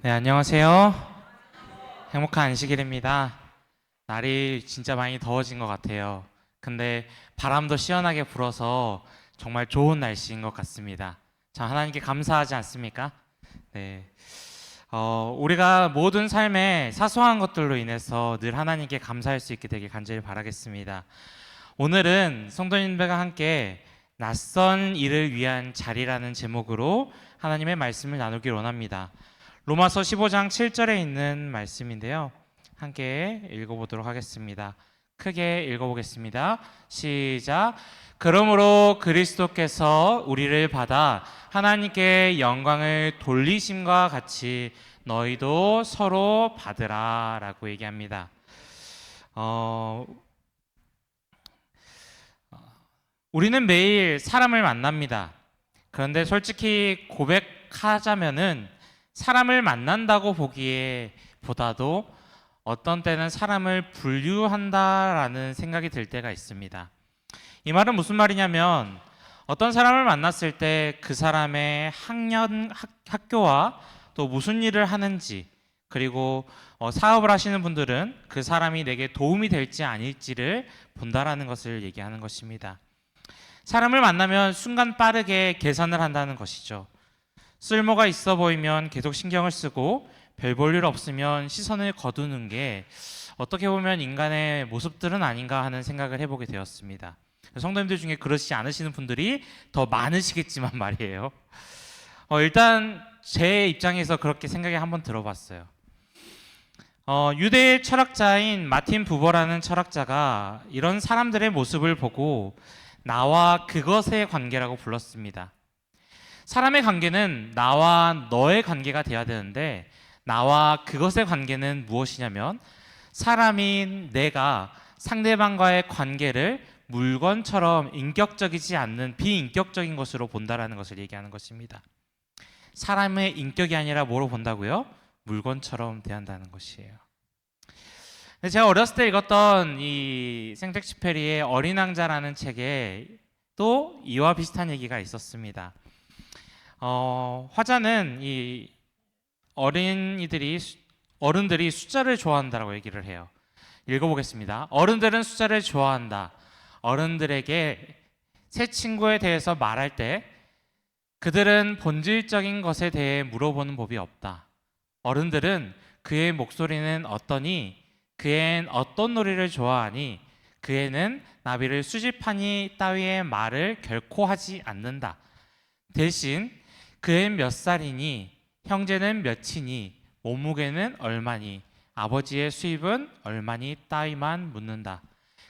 네, 안녕하세요. 행복한 안식일입니다. 날이 진짜 많이 더워진 것 같아요. 근데 바람도 시원하게 불어서 정말 좋은 날씨인 것 같습니다. 참 하나님께 감사하지 않습니까? 네. 우리가 모든 삶의 사소한 것들로 인해서 늘 하나님께 감사할 수 있게 되길 간절히 바라겠습니다. 오늘은 성도님들과 함께 낯선 일을 위한 자리라는 제목으로 하나님의 말씀을 나누길 원합니다. 로마서 15장 7절에 있는 말씀인데요. 함께 읽어보도록 하겠습니다. 크게 읽어보겠습니다. 시작. 그러므로 그리스도께서 우리를 받아 하나님께 영광을 돌리심과 같이 너희도 서로 받으라 라고 얘기합니다. 우리는 매일 사람을 만납니다. 그런데 솔직히 고백하자면은 사람을 만난다고 보기에 보다도 어떤 때는 사람을 분류한다라는 생각이 들 때가 있습니다. 이 말은 무슨 말이냐면 어떤 사람을 만났을 때 그 사람의 학교와 또 무슨 일을 하는지, 그리고 사업을 하시는 분들은 그 사람이 내게 도움이 될지 아닐지를 본다라는 것을 얘기하는 것입니다. 사람을 만나면 순간 빠르게 계산을 한다는 것이죠. 쓸모가 있어 보이면 계속 신경을 쓰고 별 볼 일 없으면 시선을 거두는 게 어떻게 보면 인간의 모습들은 아닌가 하는 생각을 해보게 되었습니다. 성도님들 중에 그렇지 않으시는 분들이 더 많으시겠지만 말이에요. 일단 제 입장에서 그렇게 생각이 한번 들어봤어요. 유대 철학자인 마틴 부버라는 철학자가 이런 사람들의 모습을 보고 나와 그것의 관계라고 불렀습니다. 사람의 관계는 나와 너의 관계가 돼야 되는데 나와 그것의 관계는 무엇이냐면 사람인 내가 상대방과의 관계를 물건처럼 인격적이지 않는 비인격적인 것으로 본다라는 것을 얘기하는 것입니다. 사람의 인격이 아니라 뭐로 본다고요? 물건처럼 대한다는 것이에요. 제가 어렸을 때 읽었던 이 생텍쥐페리의 어린 왕자라는 책에 또 이와 비슷한 얘기가 있었습니다. 화자는 이 어른들이 숫자를 좋아한다라고 얘기를 해요. 읽어보겠습니다. 어른들은 숫자를 좋아한다. 어른들에게 새 친구에 대해서 말할 때 그들은 본질적인 것에 대해 물어보는 법이 없다. 어른들은 그의 목소리는 어떠니? 그애는 어떤 놀이를 좋아하니? 그애는 나비를 수집하니 따위의 말을 결코 하지 않는다. 대신 그애는 몇 살이니? 형제는 몇이니? 몸무게는 얼마니? 아버지의 수입은 얼마니? 따위만 묻는다.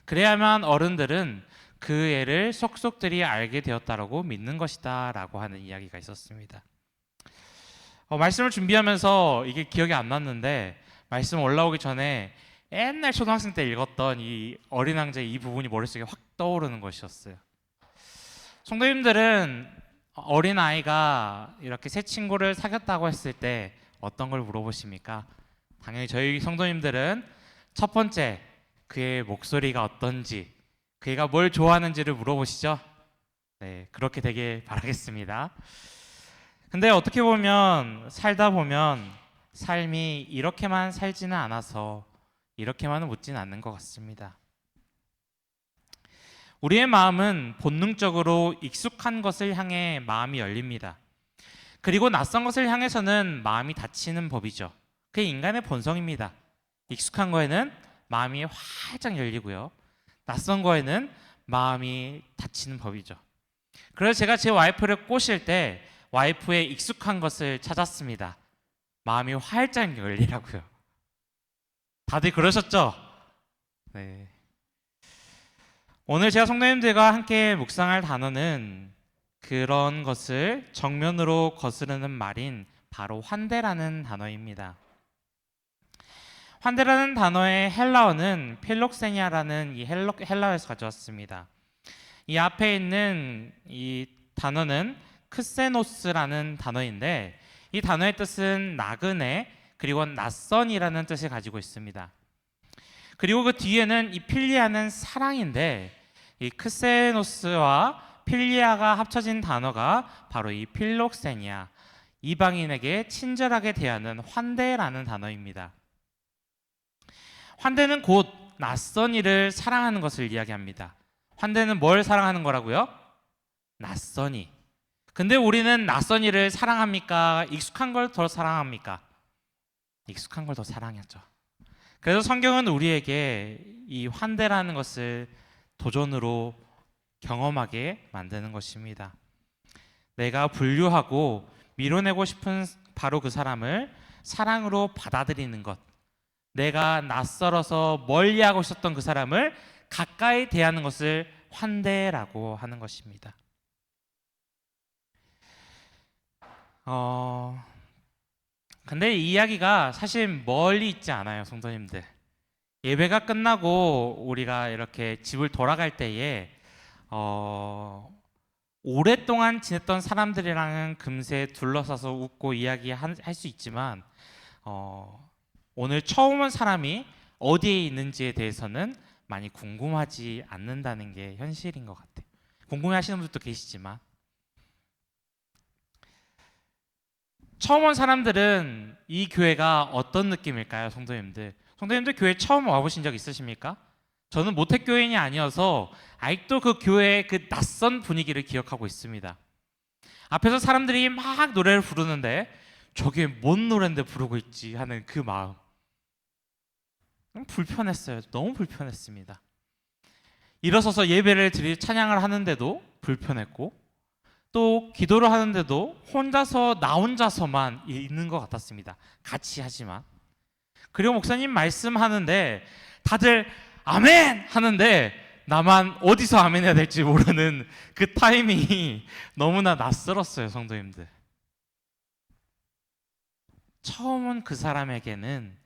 그래야만 어른들은 그 애를 속속들이 알게 되었다라고 믿는 것이다 라고 하는 이야기가 있었습니다. 말씀을 준비하면서 이게 기억이 안 났는데 말씀 올라오기 전에 옛날 초등학생 때 읽었던 이 어린 왕자의 이 부분이 머릿속에 확 떠오르는 것이었어요. 성도님들은 어린 아이가 이렇게 새 친구를 사귀었다고 했을 때 어떤 걸 물어보십니까? 당연히 저희 성도님들은 첫 번째 그의 목소리가 어떤지, 그가 뭘 좋아하는지를 물어보시죠. 네, 그렇게 되길 바라겠습니다. 근데 어떻게 보면 살다 보면 삶이 이렇게만 살지는 않아서 이렇게만은 묻지는 않는 것 같습니다. 우리의 마음은 본능적으로 익숙한 것을 향해 마음이 열립니다. 그리고 낯선 것을 향해서는 마음이 닫히는 법이죠. 그게 인간의 본성입니다. 익숙한 거에는 마음이 활짝 열리고요. 낯선 거에는 마음이 닫히는 법이죠. 그래서 제가 제 와이프를 꼬실 때 와이프의 익숙한 것을 찾았습니다. 마음이 활짝 열리라고요. 다들 그러셨죠? 네. 오늘 제가 성도님들과 함께 묵상할 단어는 그런 것을 정면으로 거스르는 말인 바로 환대라는 단어입니다. 환대라는 단어의 헬라어는 필록세니아라는 이 헬라어에서 가져왔습니다. 이 앞에 있는 이 단어는 크세노스라는 단어인데 이 단어의 뜻은 나그네 그리고 낯선이라는 뜻을 가지고 있습니다. 그리고 그 뒤에는 이 필리아는 사랑인데 이 크세노스와 필리아가 합쳐진 단어가 바로 이 필록세니아, 이방인에게 친절하게 대하는 환대라는 단어입니다. 환대는 곧 낯선 이를 사랑하는 것을 이야기합니다. 환대는 뭘 사랑하는 거라고요? 낯선이. 근데 우리는 낯선 이를 사랑합니까? 익숙한 걸 더 사랑합니까? 익숙한 걸 더 사랑하죠. 그래서 성경은 우리에게 이 환대라는 것을 도전으로 경험하게 만드는 것입니다. 내가 분류하고 밀어내고 싶은 바로 그 사람을 사랑으로 받아들이는 것, 내가 낯설어서 멀리하고 있었던 그 사람을 가까이 대하는 것을 환대라고 하는 것입니다. 근데 이 이야기가 사실 멀리 있지 않아요, 성도님들. 예배가 끝나고 우리가 이렇게 집을 돌아갈 때에 오랫동안 지냈던 사람들이랑은 금세 둘러싸서 웃고 이야기할 수 있지만 오늘 처음 온 사람이 어디에 있는지에 대해서는 많이 궁금하지 않는다는 게 현실인 것 같아요. 궁금해하시는 분들도 계시지만 처음 온 사람들은 이 교회가 어떤 느낌일까요, 성도님들? 성도님들 교회 처음 와보신 적 있으십니까? 저는 모태교인이 아니어서 아직도 그 교회의 그 낯선 분위기를 기억하고 있습니다. 앞에서 사람들이 막 노래를 부르는데 저게 뭔 노래인데 부르고 있지 하는 그 마음. 불편했어요. 너무 불편했습니다. 일어서서 예배를 찬양을 하는데도 불편했고 또 기도를 하는데도 나 혼자서만 있는 것 같았습니다. 같이 하지만. 그리고 목사님 말씀하는데 다들 아멘 하는데 나만 어디서 아멘 해야 될지 모르는 그 타이밍이 너무나 낯설었어요, 성도님들. 처음 온 그 사람에게는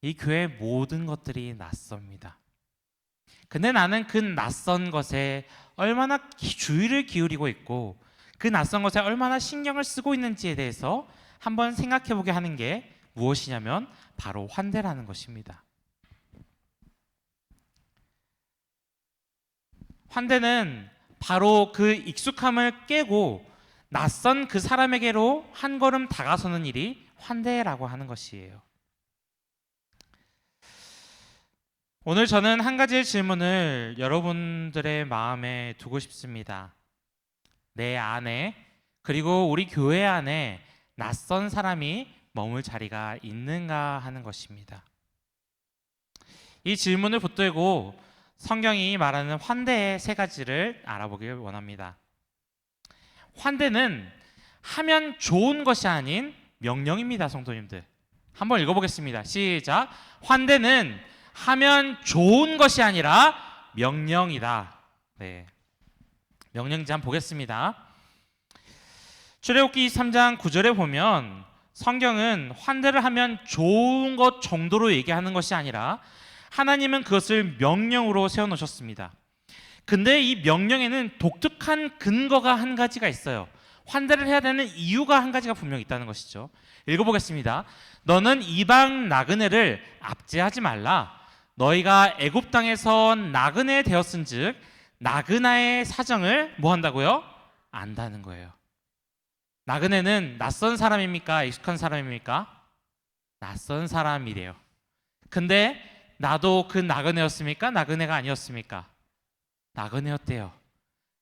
이 교회의 모든 것들이 낯섭니다. 근데 나는 그 낯선 것에 얼마나 주의를 기울이고 있고 그 낯선 것에 얼마나 신경을 쓰고 있는지에 대해서 한번 생각해 보게 하는 게 무엇이냐면 바로 환대라는 것입니다. 환대는 바로 그 익숙함을 깨고 낯선 그 사람에게로 한 걸음 다가서는 일이 환대라고 하는 것이에요. 오늘 저는 한 가지의 질문을 여러분들의 마음에 두고 싶습니다. 내 안에 그리고 우리 교회 안에 낯선 사람이 머물 자리가 있는가 하는 것입니다. 이 질문을 붙들고 성경이 말하는 환대의 세 가지를 알아보길 원합니다. 환대는 하면 좋은 것이 아닌 명령입니다, 성도님들. 한번 읽어보겠습니다. 시작. 환대는 하면 좋은 것이 아니라 명령이다. 네. 명령인지 한번 보겠습니다. 출애굽기 3장 9절에 보면 성경은 환대를 하면 좋은 것 정도로 얘기하는 것이 아니라 하나님은 그것을 명령으로 세워놓으셨습니다. 근데 이 명령에는 독특한 근거가 한 가지가 있어요. 환대를 해야 되는 이유가 한 가지가 분명히 있다는 것이죠. 읽어보겠습니다. 너는 이방 나그네를 압제하지 말라. 너희가 애굽 땅에서 나그네 되었은즉 나그나의 사정을 뭐 한다고요? 안다는 거예요. 나그네는 낯선 사람입니까? 익숙한 사람입니까? 낯선 사람이래요. 근데 나도 그 나그네였습니까? 나그네가 아니었습니까? 나그네였대요.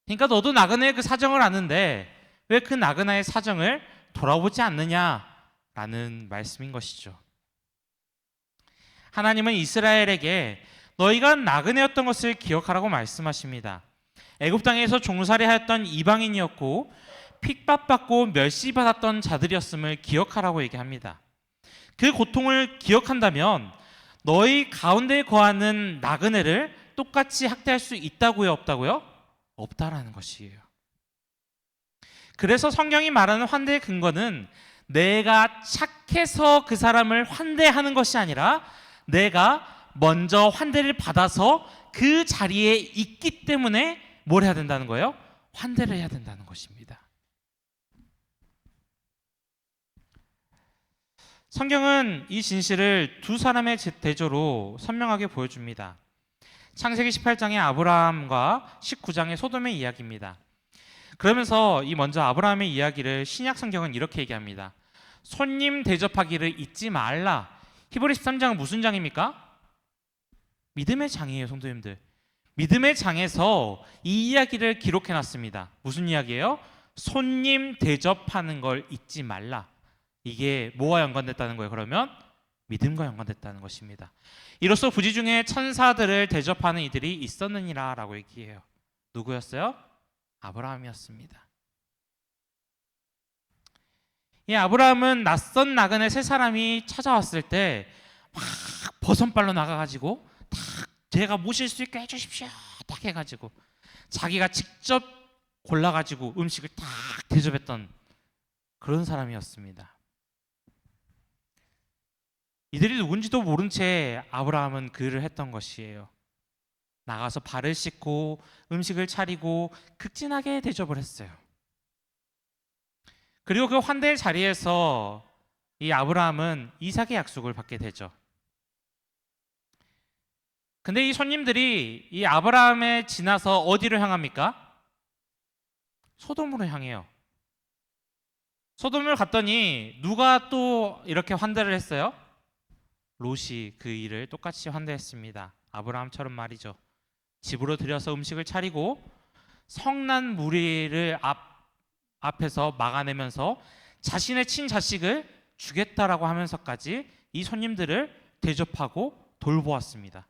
그러니까 너도 나그네의 그 사정을 아는데 왜 그 나그네의 사정을 돌아보지 않느냐라는 말씀인 것이죠. 하나님은 이스라엘에게 너희가 나그네였던 것을 기억하라고 말씀하십니다. 애굽 땅에서 종살이하였던 이방인이었고 핍박받고 멸시받았던 자들이었음을 기억하라고 얘기합니다. 그 고통을 기억한다면 너희 가운데 거하는 나그네를 똑같이 학대할 수 있다고요, 없다고요? 없다라는 것이에요. 그래서 성경이 말하는 환대의 근거는 내가 착해서 그 사람을 환대하는 것이 아니라 내가 먼저 환대를 받아서 그 자리에 있기 때문에 뭘 해야 된다는 거예요? 환대를 해야 된다는 것입니다. 성경은 이 진실을 두 사람의 대조로 선명하게 보여줍니다. 창세기 18장의 아브라함과 19장의 소돔의 이야기입니다. 그러면서 이 먼저 아브라함의 이야기를 신약 성경은 이렇게 얘기합니다. 손님 대접하기를 잊지 말라. 히브리 13장은 무슨 장입니까? 믿음의 장이에요, 성도님들. 믿음의 장에서 이 이야기를 기록해 놨습니다. 무슨 이야기예요? 손님 대접하는 걸 잊지 말라. 이게 뭐와 연관됐다는 거예요? 그러면 믿음과 연관됐다는 것입니다. 이로써 부지 중에 천사들을 대접하는 이들이 있었느니라 라고 얘기해요. 누구였어요? 아브라함이었습니다. 이 아브라함은 낯선 나그네 세 사람이 찾아왔을 때 막 버선발로 나가가지고 딱 제가 모실 수 있게 해주십시오 딱 해가지고 자기가 직접 골라가지고 음식을 딱 대접했던 그런 사람이었습니다. 이들이 누군지도 모른 채 아브라함은 그 일을 했던 것이에요. 나가서 발을 씻고 음식을 차리고 극진하게 대접을 했어요. 그리고 그 환대의 자리에서 이 아브라함은 이삭의 약속을 받게 되죠. 근데 이 손님들이 이 아브라함에 지나서 어디로 향합니까? 소돔으로 향해요. 소돔을 갔더니 누가 또 이렇게 환대를 했어요? 롯이 그 일을 똑같이 환대했습니다. 아브라함처럼 말이죠. 집으로 들여서 음식을 차리고 성난 무리를 앞에서 막아내면서 자신의 친자식을 주겠다라고 하면서까지 이 손님들을 대접하고 돌보았습니다.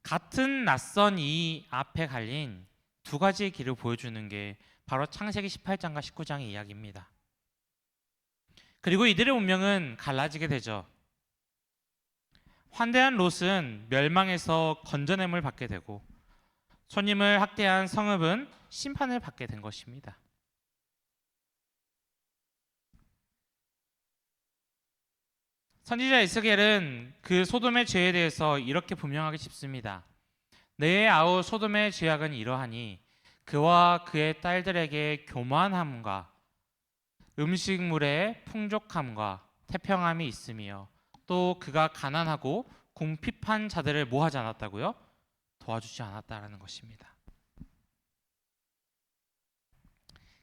같은 낯선 이 앞에 갈린 두 가지의 길을 보여주는 게 바로 창세기 18장과 19장의 이야기입니다. 그리고 이들의 운명은 갈라지게 되죠. 환대한 롯은 멸망에서 건져냄을 받게 되고 손님을 학대한 성읍은 심판을 받게 된 것입니다. 선지자 에스겔은 그 소돔의 죄에 대해서 이렇게 분명하게 짚습니다. 내 아우 소돔의 죄악은 이러하니 그와 그의 딸들에게 교만함과 음식물의 풍족함과 태평함이 있으며 또 그가 가난하고 궁핍한 자들을 뭐하지 않았다고요? 도와주지 않았다라는 것입니다.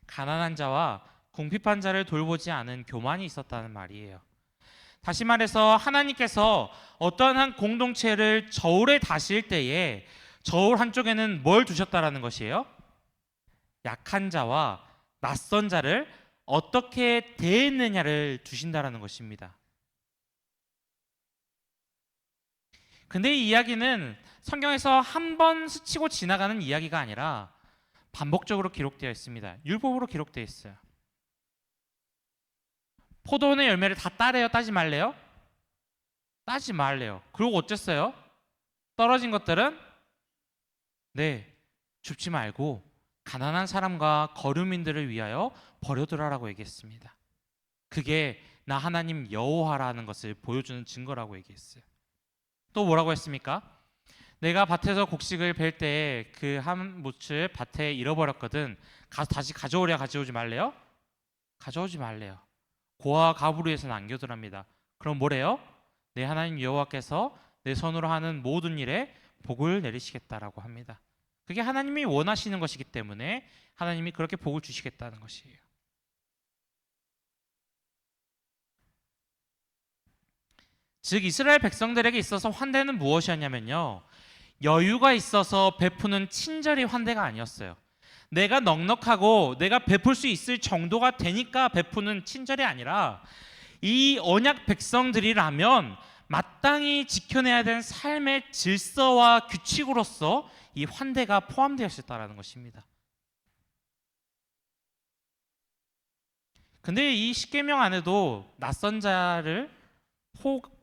가난한 자와 궁핍한 자를 돌보지 않은 교만이 있었다는 말이에요. 다시 말해서 하나님께서 어떠한 한 공동체를 저울에 다실 때에 저울 한쪽에는 뭘 두셨다라는 것이에요? 약한 자와 낯선 자를 어떻게 대했느냐를 두신다라는 것입니다. 근데 이 이야기는 성경에서 한 번 스치고 지나가는 이야기가 아니라 반복적으로 기록되어 있습니다. 율법으로 기록되어 있어요. 포도원의 열매를 다 따래요? 따지 말래요? 따지 말래요. 그리고 어쨌어요? 떨어진 것들은 줍지 말고 가난한 사람과 거류민들을 위하여 버려두라라고 얘기했습니다. 그게 나 하나님 여호와라는 것을 보여주는 증거라고 얘기했어요. 또 뭐라고 했습니까? 내가 밭에서 곡식을 벨 때 그 한 몫을 밭에 잃어버렸거든. 가서 다시 가져오랴 가져오지 말래요? 가져오지 말래요. 고아 가부리에서 남겨두랍니다. 그럼 뭐래요? 내 하나님 여호와께서 내 손으로 하는 모든 일에 복을 내리시겠다라고 합니다. 그게 하나님이 원하시는 것이기 때문에 하나님이 그렇게 복을 주시겠다는 것이에요. 즉 이스라엘 백성들에게 있어서 환대는 무엇이었냐면요, 여유가 있어서 베푸는 친절이 환대가 아니었어요. 내가 넉넉하고 내가 베풀 수 있을 정도가 되니까 베푸는 친절이 아니라 이 언약 백성들이라면 마땅히 지켜내야 되는 삶의 질서와 규칙으로서 이 환대가 포함되어 있었다는 것입니다. 근데 이 십계명 안에도 낯선 자를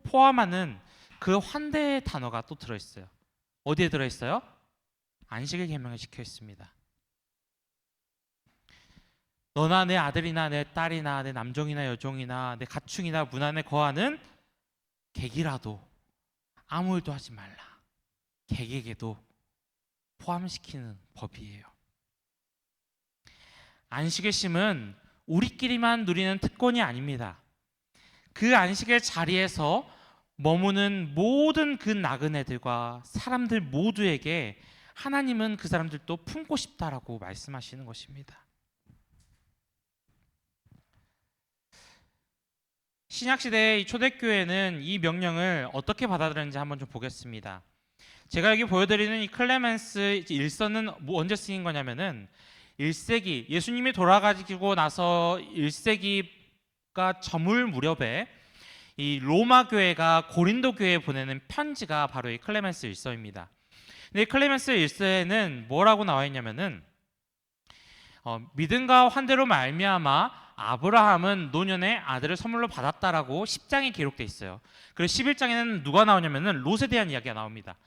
포함하는 그 환대의 단어가 또 들어있어요. 어디에 들어있어요? 안식일 계명에 적혀 있습니다. 너나 내 아들이나 내 딸이나 내 남종이나 여종이나 내 가축이나 문 안에 거하는 객이라도 아무 일도 하지 말라. 객에게도 포함시키는 법이에요. 안식의 쉼은 우리끼리만 누리는 특권이 아닙니다. 그 안식의 자리에서 머무는 모든 그 나그네들과 사람들 모두에게 하나님은 그 사람들도 품고 싶다라고 말씀하시는 것입니다. 신약시대의 초대교회는 이 명령을 어떻게 받아들였는지 한번 좀 보겠습니다. 제가 여기 보여드리는 이 클레멘스 일서는 언제 쓰인 거냐면은 1세기 예수님이 돌아가시고 나서 1세기가 저물 무렵에 이 로마 교회가 고린도 교회에 보내는 편지가 바로 이 클레멘스 일서입니다. 근데 이 클레멘스 일서에는 뭐라고 나와 있냐면은 믿음과 환대로 말미암아 아브라함은 노년에 아들을 선물로 받았다라고 10장에 기록돼 있어요. 그리고 11장에는 누가 나오냐면은 롯에 대한 이야기가 나옵니다.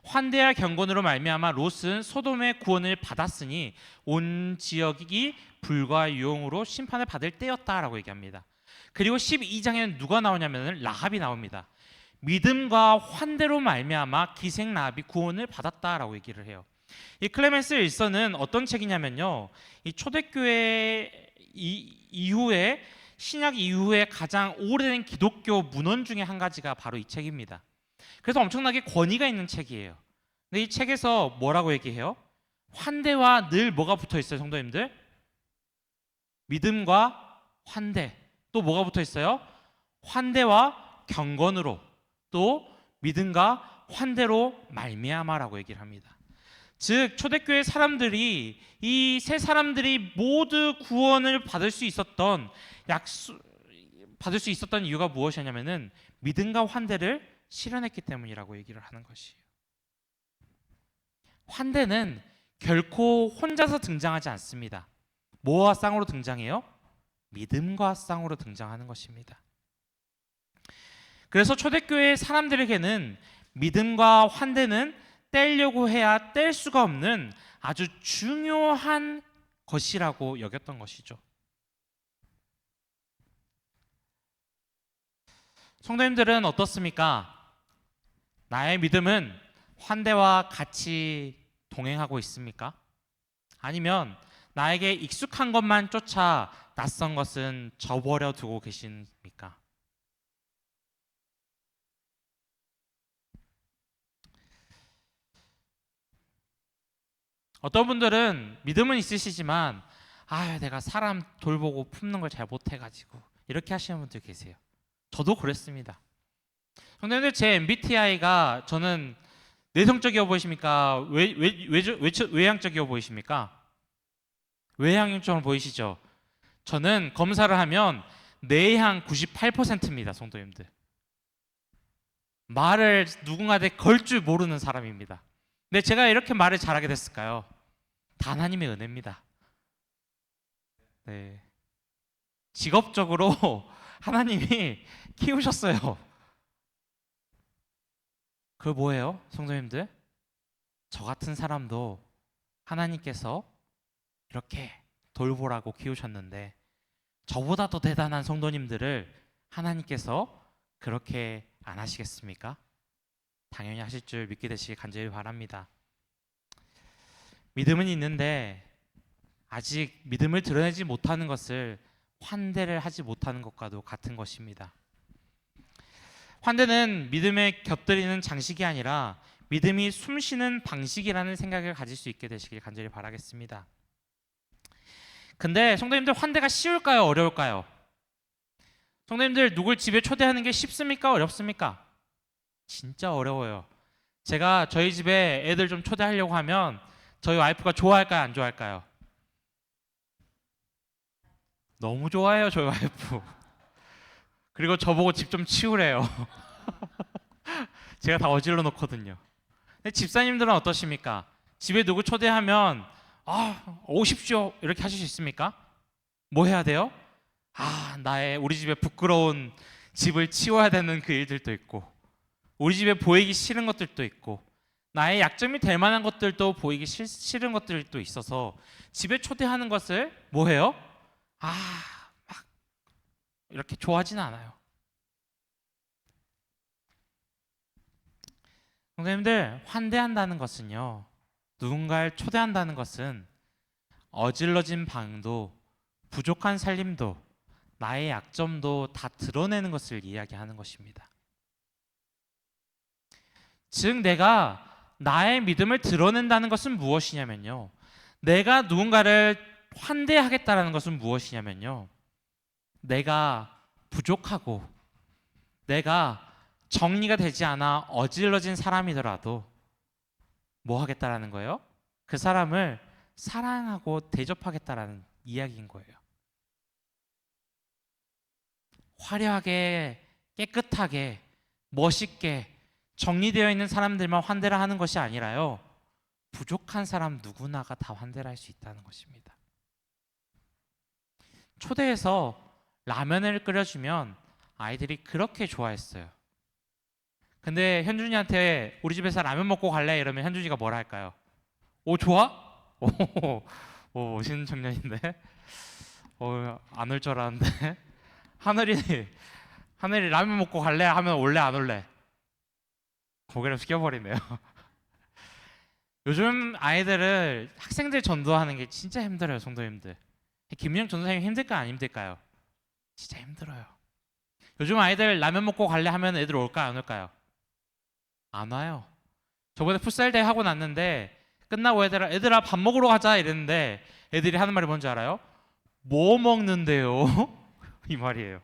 환대와 경건으로 말미암아 롯은 소돔의 구원을 받았으니 온 지역이 불과 유용으로 심판을 받을 때였다라고 얘기합니다. 그리고 12장에는 누가 나오냐면은 라합이 나옵니다. 믿음과 환대로 말미암아 기생 라합이 구원을 받았다라고 얘기를 해요. 이 클레멘스 일서는 어떤 책이냐면요, 이 초대교회 이후에 신약 이후에 가장 오래된 기독교 문헌 중에 한 가지가 바로 이 책입니다. 그래서 엄청나게 권위가 있는 책이에요. 근데 이 책에서 뭐라고 얘기해요? 환대와 늘 뭐가 붙어 있어요, 성도님들? 믿음과 환대. 또 뭐가 붙어 있어요? 환대와 경건으로, 또 믿음과 환대로 말미암아라고 얘기를 합니다. 즉 초대교회 사람들이 이 세 사람들이 모두 구원을 받을 수 있었던 이유가 무엇이냐면은 믿음과 환대를 실현했기 때문이라고 얘기를 하는 것이에요. 환대는 결코 혼자서 등장하지 않습니다. 뭐와 쌍으로 등장해요? 믿음과 쌍으로 등장하는 것입니다. 그래서 초대교회 사람들에게는 믿음과 환대는 떼려고 해야 뗄 수가 없는 아주 중요한 것이라고 여겼던 것이죠. 성도님들은 어떻습니까? 나의 믿음은 환대와 같이 동행하고 있습니까? 아니면 나에게 익숙한 것만 쫓아 낯선 것은 저버려 두고 계십니까? 어떤 분들은 믿음은 있으시지만 내가 사람 돌보고 품는 걸 잘 못해가지고 이렇게 하시는 분들 계세요. 저도 그랬습니다. 성도님들, 제 MBTI가 저는 내성적이어 보이십니까? 외향적이어 보이십니까? 외향형처럼 보이시죠? 저는 검사를 하면 내향 98%입니다, 성도님들. 말을 누군가한테 걸 줄 모르는 사람입니다. 근데 제가 이렇게 말을 잘하게 됐을까요? 다 하나님의 은혜입니다. 네. 직업적으로 하나님이 키우셨어요. 그거 뭐예요, 성도님들? 저 같은 사람도 하나님께서 이렇게 돌보라고 키우셨는데 저보다 더 대단한 성도님들을 하나님께서 그렇게 안 하시겠습니까? 당연히 하실 줄 믿게 되시길 간절히 바랍니다. 믿음은 있는데 아직 믿음을 드러내지 못하는 것을 환대를 하지 못하는 것과도 같은 것입니다. 환대는 믿음에 곁들이는 장식이 아니라 믿음이 숨쉬는 방식이라는 생각을 가질 수 있게 되시길 간절히 바라겠습니다. 근데 성도님들, 환대가 쉬울까요? 어려울까요? 성도님들, 누굴 집에 초대하는 게 쉽습니까? 어렵습니까? 진짜 어려워요. 제가 저희 집에 애들 좀 초대하려고 하면 저희 와이프가 좋아할까요? 안 좋아할까요? 너무 좋아해요, 저희 와이프. 그리고 저보고 집 좀 치우래요. 제가 다 어질러 놓거든요. 근데 집사님들은 어떠십니까? 집에 누구 초대하면 오십시오 이렇게 하실 수 있습니까? 뭐 해야 돼요? 우리 집에 부끄러운 집을 치워야 되는 그 일들도 있고, 우리 집에 보이기 싫은 것들도 있고, 나의 약점이 될 만한 것들도 보이기 싫은 것들도 있어서 집에 초대하는 것을 뭐 해요? 막 이렇게 좋아하지는 않아요. 선생님들, 환대한다는 것은요, 누군가를 초대한다는 것은 어질러진 방도, 부족한 살림도, 나의 약점도 다 드러내는 것을 이야기하는 것입니다. 즉 내가 나의 믿음을 드러낸다는 것은 무엇이냐면요. 내가 누군가를 환대하겠다라는 것은 무엇이냐면요. 내가 부족하고 내가 정리가 되지 않아 어질러진 사람이더라도 뭐 하겠다라는 거예요? 그 사람을 사랑하고 대접하겠다라는 이야기인 거예요. 화려하게, 깨끗하게, 멋있게 정리되어 있는 사람들만 환대를 하는 것이 아니라요. 부족한 사람 누구나가 다 환대를 할 수 있다는 것입니다. 초대해서 라면을 끓여주면 아이들이 그렇게 좋아했어요. 근데 현준이한테 우리 집에서 라면 먹고 갈래? 이러면 현준이가 뭐라 할까요? 오, 좋아? 오, 멋있는 청년인데? 안 올 줄 알았는데? 하늘이, 하늘이 라면 먹고 갈래? 하면 올래, 안 올래? 고개를 숙여버리네요. 요즘 아이들을 학생들 전도하는 게 진짜 힘들어요, 성도님들. 김윤영 전도사님 힘들까요, 안 힘들까요? 진짜 힘들어요. 요즘 아이들 라면 먹고 갈래 하면 애들 올까요, 안 올까요? 안 와요. 저번에 풋살대회 하고 났는데 끝나고 애들아 밥 먹으러 가자 이랬는데 애들이 하는 말이 뭔지 알아요? 뭐 먹는데요? 이 말이에요.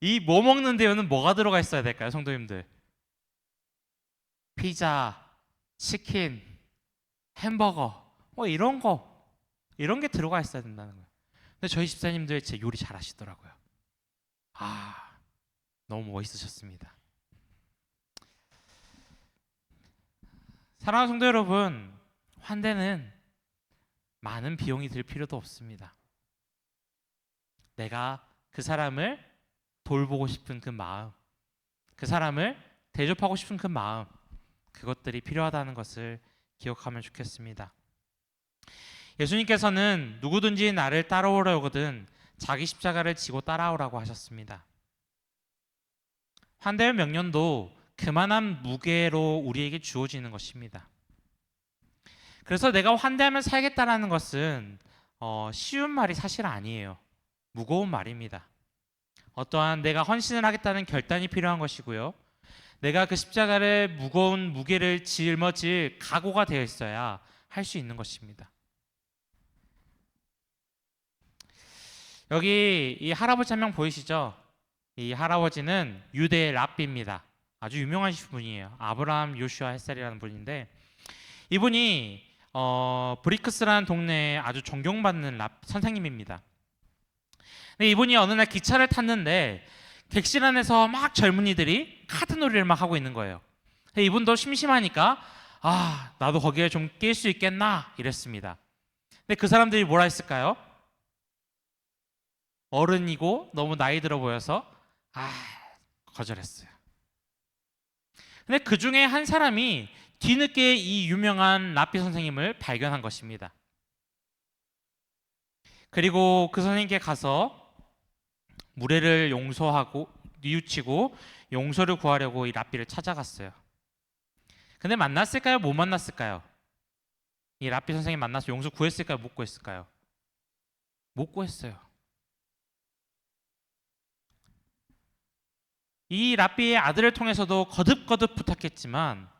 이 뭐 먹는데요는 뭐가 들어가 있어야 될까요, 성도님들? 피자, 치킨, 햄버거, 뭐 이런 게 들어가 있어야 된다는 거예요. 근데 저희 집사님들 제 요리 잘 하시더라고요. 너무 멋있으셨습니다. 사랑하는 성도 여러분, 환대는 많은 비용이 들 필요도 없습니다. 내가 그 사람을 돌보고 싶은 그 마음, 그 사람을 대접하고 싶은 그 마음, 그것들이 필요하다는 것을 기억하면 좋겠습니다. 예수님께서는 누구든지 나를 따라오려거든 자기 십자가를 지고 따라오라고 하셨습니다. 환대의 명령도 그만한 무게로 우리에게 주어지는 것입니다. 그래서 내가 환대하며 살겠다라는 것은 쉬운 말이 사실 아니에요. 무거운 말입니다. 어떠한 내가 헌신을 하겠다는 결단이 필요한 것이고요. 내가 그 십자가를 무거운 무게를 짊어질 각오가 되어 있어야 할 수 있는 것입니다. 여기 이 할아버지 한 명 보이시죠? 이 할아버지는 유대의 랍비입니다. 아주 유명하신 분이에요. 아브라함 요슈아 햇살이라는 분인데 이분이 브리크스라는 동네에 아주 존경받는 선생님입니다. 근데 이분이 어느 날 기차를 탔는데 객실 안에서 막 젊은이들이 카드놀이를 막 하고 있는 거예요. 이분도 심심하니까 나도 거기에 좀 낄 수 있겠나 이랬습니다. 근데 그 사람들이 뭐라 했을까요? 어른이고 너무 나이 들어 보여서 거절했어요. 근데 그 중에 한 사람이 뒤늦게 이 유명한 랍비 선생님을 발견한 것입니다. 그리고 그 선생님께 가서 무례를 용서하고 뉘우치고 용서를 구하려고 이 랍비를 찾아갔어요. 근데 만났을까요? 못 만났을까요? 이 랍비 선생님 만나서 용서 구했을까요? 못 구했을까요? 못 구했어요. 이 랍비의 아들을 통해서도 거듭거듭 부탁했지만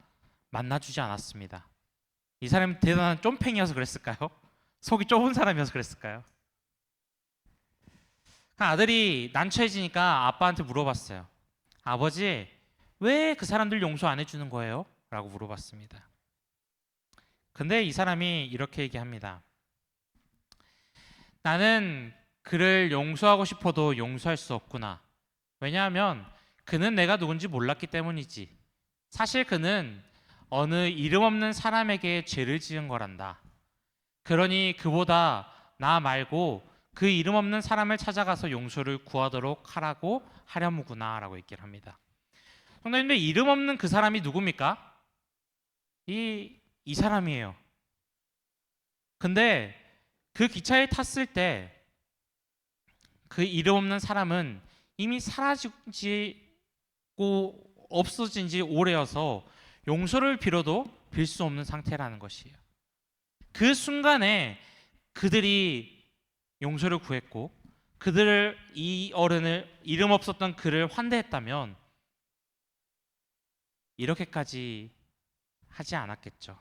만나주지 않았습니다. 이 사람이 대단한 쫌팽이여서 그랬을까요? 속이 좁은 사람이어서 그랬을까요? 아들이 난처해지니까 아빠한테 물어봤어요. 아버지, 왜 그 사람들 용서 안 해주는 거예요? 라고 물어봤습니다. 근데 이 사람이 이렇게 얘기합니다. 나는 그를 용서하고 싶어도 용서할 수 없구나. 왜냐하면 그는 내가 누군지 몰랐기 때문이지. 사실 그는 어느 이름 없는 사람에게 죄를 지은 거란다. 그러니 그보다 나 말고 그 이름 없는 사람을 찾아가서 용서를 구하도록 하라고 하려무구나 라고 얘기를 합니다. 성도님들, 이름 없는 그 사람이 누굽니까? 이 사람이에요. 근데 그 기차에 탔을 때 그 이름 없는 사람은 이미 사라지고 없어진 지 오래여서 용서를 빌어도 빌 수 없는 상태라는 것이에요. 그 순간에 그들이 용서를 구했고 이 어른을 이름 없었던 그를 환대했다면 이렇게까지 하지 않았겠죠.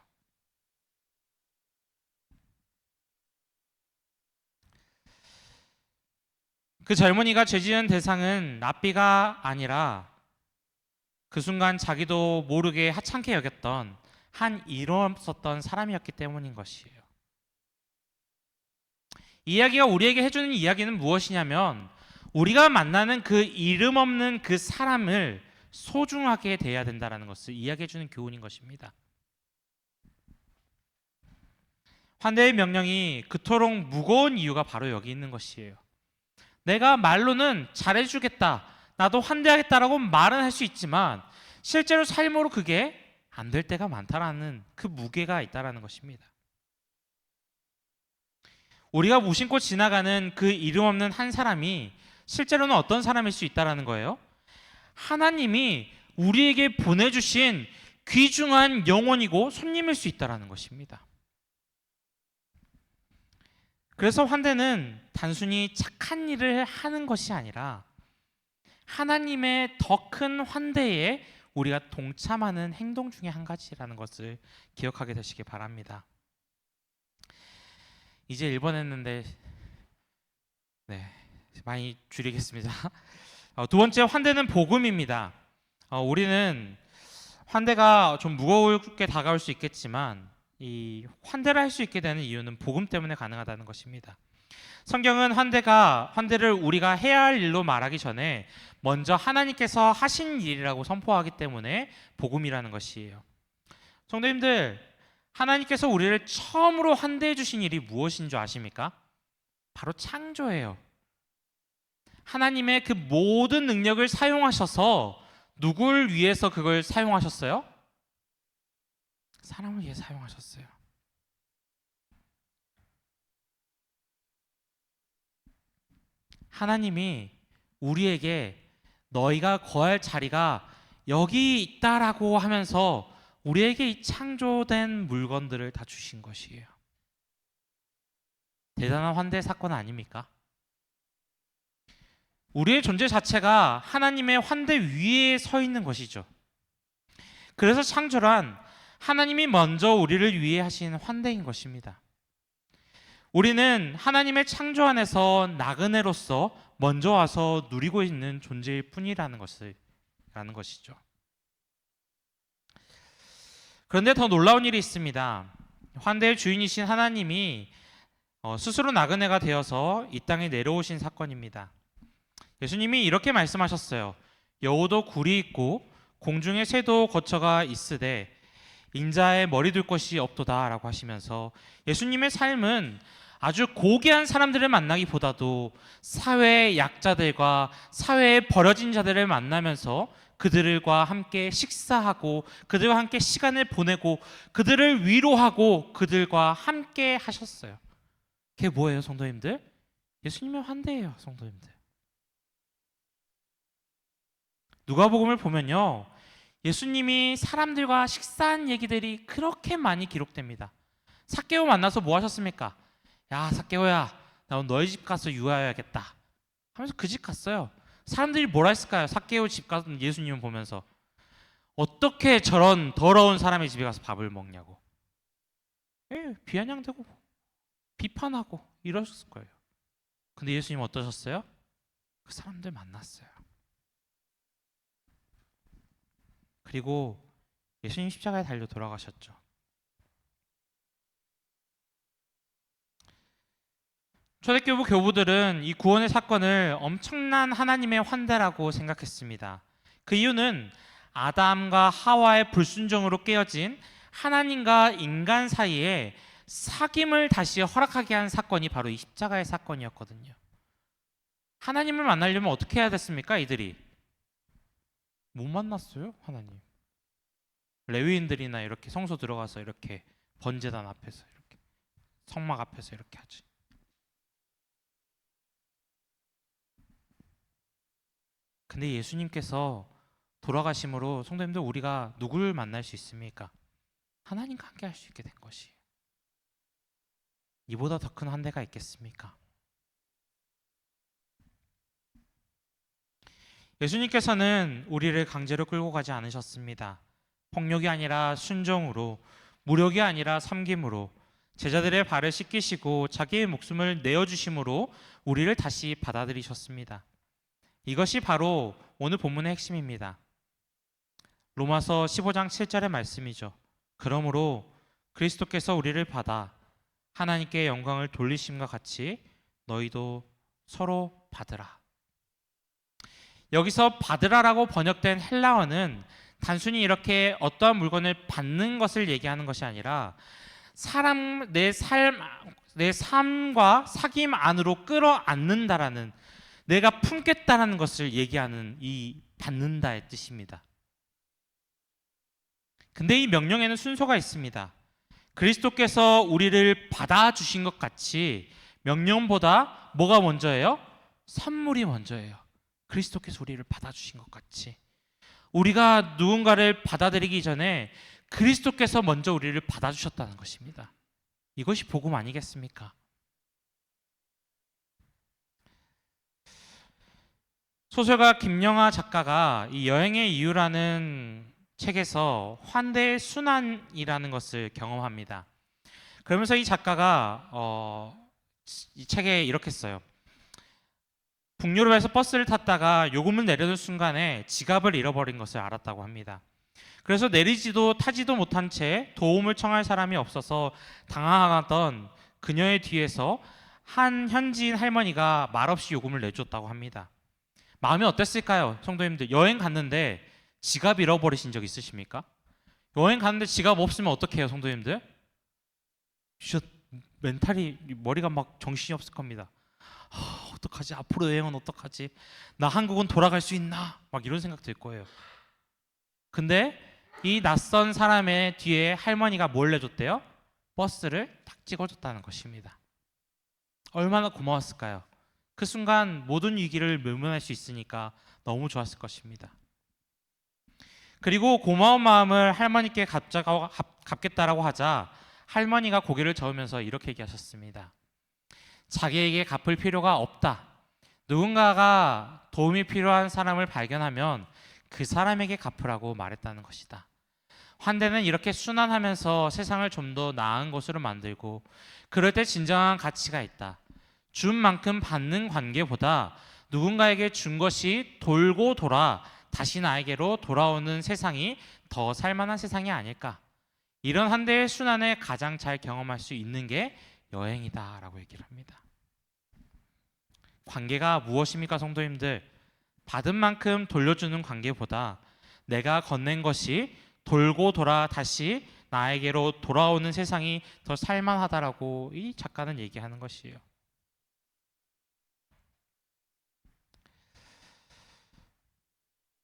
그 젊은이가 죄 지은 대상은 랍비가 아니라 그 순간 자기도 모르게 하찮게 여겼던 한 이름 없었던 사람이었기 때문인 것이에요. 이 이야기가 우리에게 해주는 이야기는 무엇이냐면, 우리가 만나는 그 이름 없는 그 사람을 소중하게 대해야 된다는 것을 이야기해주는 교훈인 것입니다. 환대의 명령이 그토록 무거운 이유가 바로 여기 있는 것이에요. 내가 말로는 잘해주겠다, 나도 환대하겠다라고 말은 할 수 있지만 실제로 삶으로 그게 안 될 때가 많다라는 그 무게가 있다라는 것입니다. 우리가 무심코 지나가는 그 이름 없는 한 사람이 실제로는 어떤 사람일 수 있다라는 거예요. 하나님이 우리에게 보내주신 귀중한 영혼이고 손님일 수 있다라는 것입니다. 그래서 환대는 단순히 착한 일을 하는 것이 아니라 하나님의 더 큰 환대에 우리가 동참하는 행동 중에 한 가지라는 것을 기억하게 되시기 바랍니다. 이제 1번 했는데 많이 줄이겠습니다. 두 번째, 환대는 복음입니다. 우리는 환대가 좀 무겁게 다가올 수 있겠지만 이 환대를 할 수 있게 되는 이유는 복음 때문에 가능하다는 것입니다. 성경은 환대를 우리가 해야 할 일로 말하기 전에 먼저 하나님께서 하신 일이라고 선포하기 때문에 복음이라는 것이에요. 성도님들, 하나님께서 우리를 처음으로 환대해 주신 일이 무엇인 줄 아십니까? 바로 창조예요. 하나님의 그 모든 능력을 사용하셔서 누굴 위해서 그걸 사용하셨어요? 사람을 위해 사용하셨어요. 하나님이 우리에게 너희가 거할 자리가 여기 있다라고 하면서 우리에게 이 창조된 물건들을 다 주신 것이에요. 대단한 환대 사건 아닙니까? 우리의 존재 자체가 하나님의 환대 위에 서 있는 것이죠. 그래서 창조란 하나님이 먼저 우리를 위해 하신 환대인 것입니다. 우리는 하나님의 창조 안에서 나그네로서 먼저 와서 누리고 있는 존재일 뿐이라는 것이죠. 그런데 더 놀라운 일이 있습니다. 환대의 주인이신 하나님이 스스로 나그네가 되어서 이 땅에 내려오신 사건입니다. 예수님이 이렇게 말씀하셨어요. 여우도 굴이 있고 공중의 새도 거처가 있으되 인자의 머리 둘 곳이 없도다 라고 하시면서 예수님의 삶은 아주 고귀한 사람들을 만나기보다도 사회의 약자들과 사회에 버려진 자들을 만나면서 그들과 함께 식사하고 그들과 함께 시간을 보내고 그들을 위로하고 그들과 함께 하셨어요. 그게 뭐예요, 성도님들? 예수님의 환대예요, 성도님들. 누가복음을 보면요, 예수님이 사람들과 식사한 얘기들이 그렇게 많이 기록됩니다. 삭개오 만나서 뭐 하셨습니까? 야, 삭개오야, 나 오늘 너희 집 가서 유하여야겠다 하면서 그 집 갔어요. 사람들이 뭐라 했을까요? 삭개오 집 가서 예수님을 보면서 어떻게 저런 더러운 사람의 집에 가서 밥을 먹냐고 비아냥대고 비판하고 이러셨을 거예요. 근데 예수님 어떠셨어요? 그 사람들 만났어요. 그리고 예수님 십자가에 달려 돌아가셨죠. 초대교부 교부들은 이 구원의 사건을 엄청난 하나님의 환대라고 생각했습니다. 그 이유는 아담과 하와의 불순종으로 깨어진 하나님과 인간 사이에 사귐을 다시 허락하게 한 사건이 바로 이 십자가의 사건이었거든요. 하나님을 만나려면 어떻게 해야 됐습니까? 이들이 못 만났어요, 하나님. 레위인들이나 이렇게 성소 들어가서 이렇게 번제단 앞에서 이렇게 성막 앞에서 이렇게 하지. 근데 예수님께서 돌아가심으로 성도님들, 우리가 누구를 만날 수 있습니까? 하나님과 함께 할 수 있게 된 것이에요. 이보다 더 큰 환대가 있겠습니까? 예수님께서는 우리를 강제로 끌고 가지 않으셨습니다. 폭력이 아니라 순종으로, 무력이 아니라 섬김으로 제자들의 발을 씻기시고 자기의 목숨을 내어주심으로 우리를 다시 받아들이셨습니다. 이것이 바로 오늘 본문의 핵심입니다. 로마서 15장 7절의 말씀이죠. 그러므로 그리스도께서 우리를 받아 하나님께 영광을 돌리심과 같이 너희도 서로 받으라. 여기서 받으라라고 번역된 헬라어는 단순히 이렇게 어떠한 물건을 받는 것을 얘기하는 것이 아니라 내 삶과 사귐 안으로 끌어안는다라는, 내가 품겠다라는 것을 얘기하는 이 받는다의 뜻입니다. 근데 이 명령에는 순서가 있습니다. 그리스도께서 우리를 받아주신 것 같이 명령보다 뭐가 먼저예요? 선물이 먼저예요. 그리스도께서 우리를 받아주신 것 같이 우리가 누군가를 받아들이기 전에 그리스도께서 먼저 우리를 받아주셨다는 것입니다. 이것이 복음 아니겠습니까? 소설가 김영하 작가가 이 여행의 이유라는 책에서 환대의 순환이라는 것을 경험합니다. 그러면서 이 작가가 이 책에 이렇게 써요. 북유럽에서 버스를 탔다가 요금을 내려는 순간에 지갑을 잃어버린 것을 알았다고 합니다. 그래서 내리지도 타지도 못한 채 도움을 청할 사람이 없어서 당황하던 그녀의 뒤에서 한 현지인 할머니가 말없이 요금을 내줬다고 합니다. 마음이 어땠을까요? 성도님들, 여행 갔는데 지갑 잃어버리신 적 있으십니까? 여행 갔는데 지갑 없으면 어떻게 해요, 성도님들? 진짜 멘탈이, 머리가 막 정신이 없을 겁니다. 어떡하지? 앞으로 여행은 어떡하지? 나 한국은 돌아갈 수 있나? 막 이런 생각 들 거예요. 근데 이 낯선 사람의 뒤에 할머니가 뭘 내줬대요? 버스를 탁 찍어줬다는 것입니다. 얼마나 고마웠을까요? 그 순간 모든 위기를 외면할 수 있으니까 너무 좋았을 것입니다. 그리고 고마운 마음을 할머니께 갚겠다라고 하자 할머니가 고개를 저으면서 이렇게 얘기하셨습니다. 자기에게 갚을 필요가 없다. 누군가가 도움이 필요한 사람을 발견하면 그 사람에게 갚으라고 말했다는 것이다. 환대는 이렇게 순환하면서 세상을 좀 더 나은 곳으로 만들고, 그럴 때 진정한 가치가 있다. 준 만큼 받는 관계보다 누군가에게 준 것이 돌고 돌아 다시 나에게로 돌아오는 세상이 더 살만한 세상이 아닐까. 이런 환대의 순환을 가장 잘 경험할 수 있는 게 여행이다라고 얘기를 합니다. 관계가 무엇입니까, 성도님들? 받은 만큼 돌려주는 관계보다 내가 건넨 것이 돌고 돌아 다시 나에게로 돌아오는 세상이 더 살만하다라고 이 작가는 얘기하는 것이에요.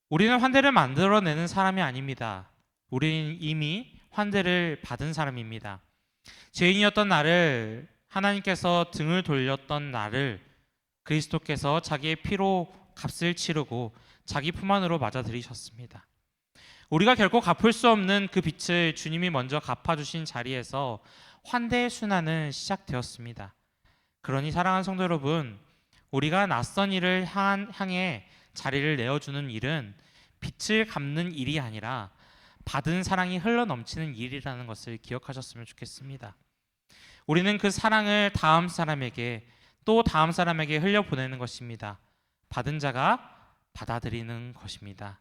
우리는 환대를 만들어내는 사람이 아닙니다. 우리는 이미 환대를 받은 사람입니다. 죄인이었던 나를, 하나님께서 등을 돌렸던 나를 그리스도께서 자기의 피로 값을 치르고 자기 품 안으로 맞아들이셨습니다. 우리가 결코 갚을 수 없는 그 빚을 주님이 먼저 갚아주신 자리에서 환대의 순환은 시작되었습니다. 그러니 사랑하는 성도 여러분, 우리가 낯선 이를 향해 자리를 내어주는 일은 빚을 갚는 일이 아니라 받은 사랑이 흘러넘치는 일이라는 것을 기억하셨으면 좋겠습니다. 우리는 그 사랑을 다음 사람에게, 또 다음 사람에게 흘려보내는 것입니다. 받은 자가 받아들이는 것입니다.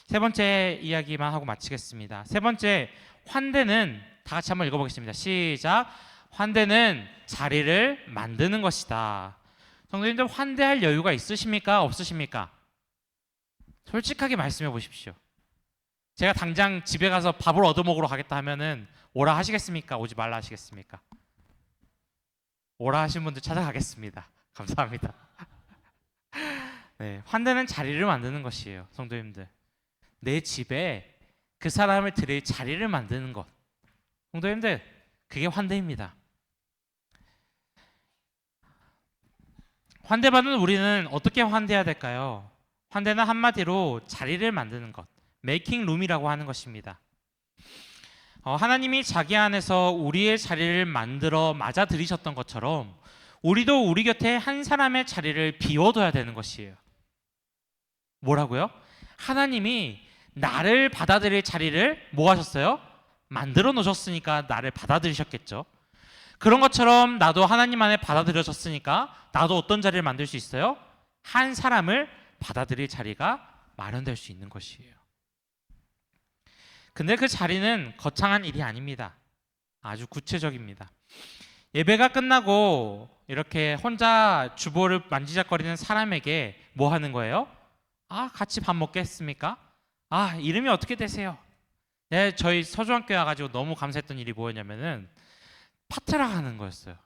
세 번째 이야기만 하고 마치겠습니다. 세 번째, 환대는, 다 같이 한번 읽어보겠습니다. 시작. 환대는 자리를 만드는 것이다. 성도님들, 환대할 여유가 있으십니까? 없으십니까? 솔직하게 말씀해 보십시오. 제가 당장 집에 가서 밥을 얻어먹으러 가겠다 하면은 오라 하시겠습니까? 오지 말라 하시겠습니까? 오라 하신 분들 찾아가겠습니다. 감사합니다. 네, 환대는 자리를 만드는 것이에요, 성도님들. 내 집에 그 사람을 드릴 자리를 만드는 것, 성도님들, 그게 환대입니다. 환대받는 우리는 어떻게 환대해야 될까요? 환대는 한마디로 자리를 만드는 것, 메이킹 룸이라고 하는 것입니다. 하나님이 자기 안에서 우리의 자리를 만들어 맞아들이셨던 것처럼 우리도 우리 곁에 한 사람의 자리를 비워둬야 되는 것이에요. 뭐라고요? 하나님이 나를 받아들일 자리를 뭐 하셨어요? 만들어 놓으셨으니까 나를 받아들이셨겠죠. 그런 것처럼 나도 하나님 안에 받아들여졌으니까 나도 어떤 자리를 만들 수 있어요? 한 사람을 받아들일 자리가 마련될 수 있는 것이에요. 근데 그 자리는 거창한 일이 아닙니다. 아주 구체적입니다. 예배가 끝나고 이렇게 혼자 주보를 만지작거리는 사람에게 뭐 하는 거예요? 아, 같이 밥 먹겠습니까? 아, 이름이 어떻게 되세요? 네, 저희 서주학교에 와가지고 너무 감사했던 일이 뭐였냐면은 파트락 하는 거였어요.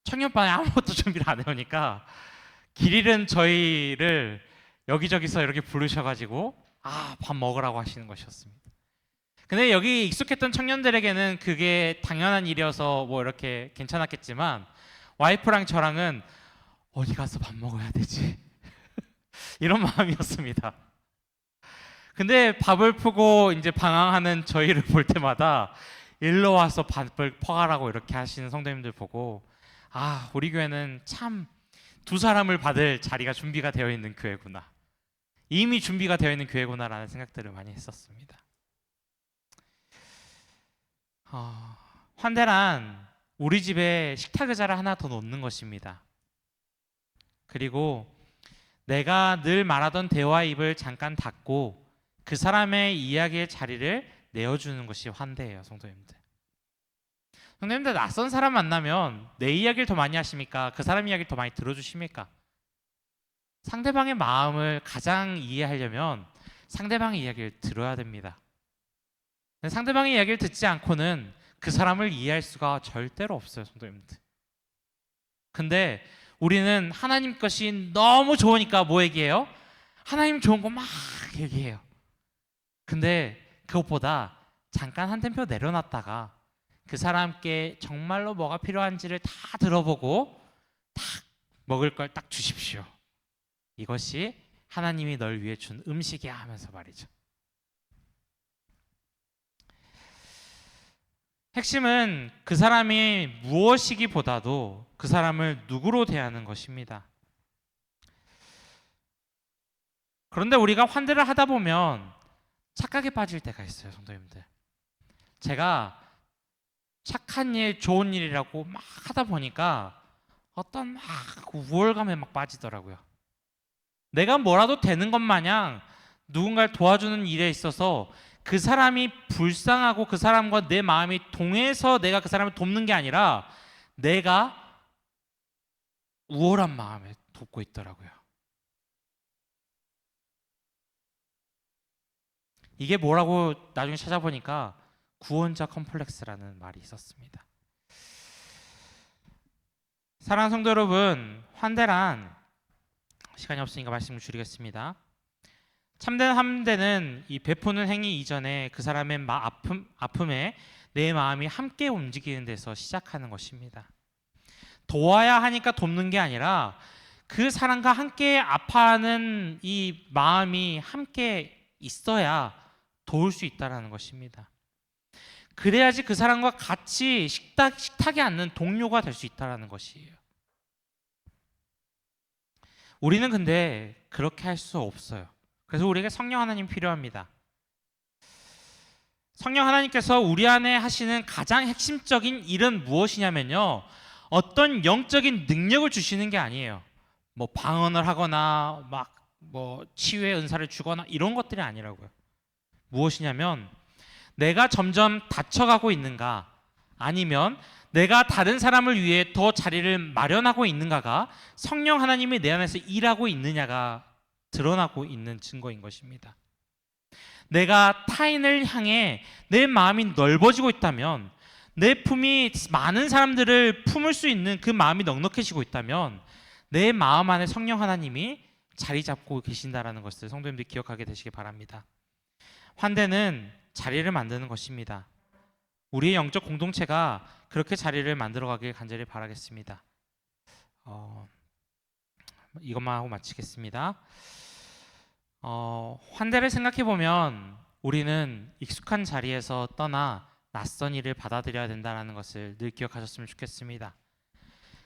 청년반에 아무것도 준비를 안 해오니까 길 잃은 저희를 여기저기서 이렇게 부르셔가지고 아, 밥 먹으라고 하시는 것이었습니다. 근데 여기 익숙했던 청년들에게는 그게 당연한 일이어서 뭐 이렇게 괜찮았겠지만 와이프랑 저랑은 어디 가서 밥 먹어야 되지? 이런 마음이었습니다. 근데 밥을 푸고 이제 방황하는 저희를 볼 때마다 일로 와서 밥을 퍼가라고 이렇게 하시는 성도님들 보고 아, 우리 교회는 참 두 사람을 받을 자리가 준비가 되어 있는 교회구나. 이미 준비가 되어 있는 교회구나라는 생각들을 많이 했었습니다. 환대란 우리 집에 식탁 의자를 하나 더 놓는 것입니다. 그리고 내가 늘 말하던 대화의 입을 잠깐 닫고 그 사람의 이야기의 자리를 내어주는 것이 환대예요, 성도님들. 성도님들, 낯선 사람 만나면 내 이야기를 더 많이 하십니까? 그 사람 이야기를 더 많이 들어주십니까? 상대방의 마음을 가장 이해하려면 상대방의 이야기를 들어야 됩니다. 상대방의 이야기를 듣지 않고는 그 사람을 이해할 수가 절대로 없어요, 성도님들. 근데 우리는 하나님 것이 너무 좋으니까 뭐 얘기해요? 하나님 좋은 거 막 얘기해요. 근데 그것보다 잠깐 한 템포 내려놨다가 그 사람께 정말로 뭐가 필요한지를 다 들어보고 딱 먹을 걸 딱 주십시오. 이것이 하나님이 널 위해 준 음식이야 하면서 말이죠. 핵심은 그 사람이 무엇이기보다도 그 사람을 누구로 대하는 것입니다. 그런데 우리가 환대를 하다 보면 착각에 빠질 때가 있어요, 성도님들. 제가 착한 일, 좋은 일이라고 막 하다 보니까 어떤 막 우월감에 막 빠지더라고요. 내가 뭐라도 되는 것 마냥 누군가를 도와주는 일에 있어서 그 사람이 불쌍하고 그 사람과 내 마음이 동해서 내가 그 사람을 돕는 게 아니라 내가 우월한 마음에 돕고 있더라고요. 이게 뭐라고 나중에 찾아보니까 구원자 컴플렉스라는 말이 있었습니다. 사랑하는 성도 여러분, 환대란 시간이 없으니까 말씀을 줄이겠습니다. 참된 환대는 이 베푸는 행위 이전에 그 사람의 아픔에 내 마음이 함께 움직이는 데서 시작하는 것입니다. 도와야 하니까 돕는 게 아니라 그 사람과 함께 아파하는 이 마음이 함께 있어야 도울 수 있다는 것입니다. 그래야지 그 사람과 같이 식탁에 앉는 동료가 될 수 있다는 것이에요. 우리는 근데 그렇게 할 수 없어요. 그래서 우리에게 성령 하나님 필요합니다. 성령 하나님께서 우리 안에 하시는 가장 핵심적인 일은 무엇이냐면요, 어떤 영적인 능력을 주시는 게 아니에요. 뭐 방언을 하거나 막 뭐 치유의 은사를 주거나 이런 것들이 아니라고요. 무엇이냐면 내가 점점 다쳐가고 있는가, 아니면 내가 다른 사람을 위해 더 자리를 마련하고 있는가가 성령 하나님이 내 안에서 일하고 있느냐가 드러나고 있는 증거인 것입니다. 내가 타인을 향해 내 마음이 넓어지고 있다면, 내 품이 많은 사람들을 품을 수 있는 그 마음이 넉넉해지고 있다면 내 마음 안에 성령 하나님이 자리 잡고 계신다라는 것을 성도님들이 기억하게 되시기 바랍니다. 환대는 자리를 만드는 것입니다. 우리의 영적 공동체가 그렇게 자리를 만들어가길 간절히 바라겠습니다. 이것만 하고 마치겠습니다. 환대를 생각해 보면 우리는 익숙한 자리에서 떠나 낯선 일을 받아들여야 된다는 것을 늘 기억하셨으면 좋겠습니다.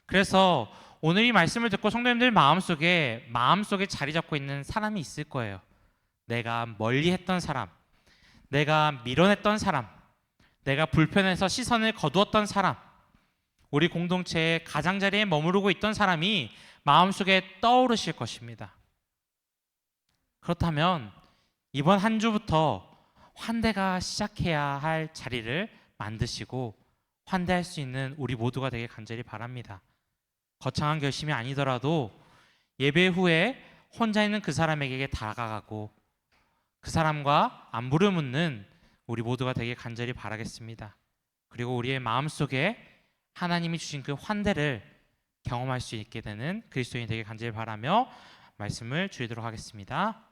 그래서 오늘 이 말씀을 듣고 성도님들 마음속에 자리 잡고 있는 사람이 있을 거예요. 내가 멀리했던 사람, 내가 밀어냈던 사람, 내가 불편해서 시선을 거두었던 사람, 우리 공동체의 가장자리에 머무르고 있던 사람이 마음속에 떠오르실 것입니다. 그렇다면 이번 한 주부터 환대가 시작해야 할 자리를 만드시고 환대할 수 있는 우리 모두가 되길 간절히 바랍니다. 거창한 결심이 아니더라도 예배 후에 혼자 있는 그 사람에게 다가가고 그 사람과 안부를 묻는 우리 모두가 되길 간절히 바라겠습니다. 그리고 우리의 마음속에 하나님이 주신 그 환대를 경험할 수 있게 되는 그리스도인이 되길 간절히 바라며 말씀을 드리도록 하겠습니다.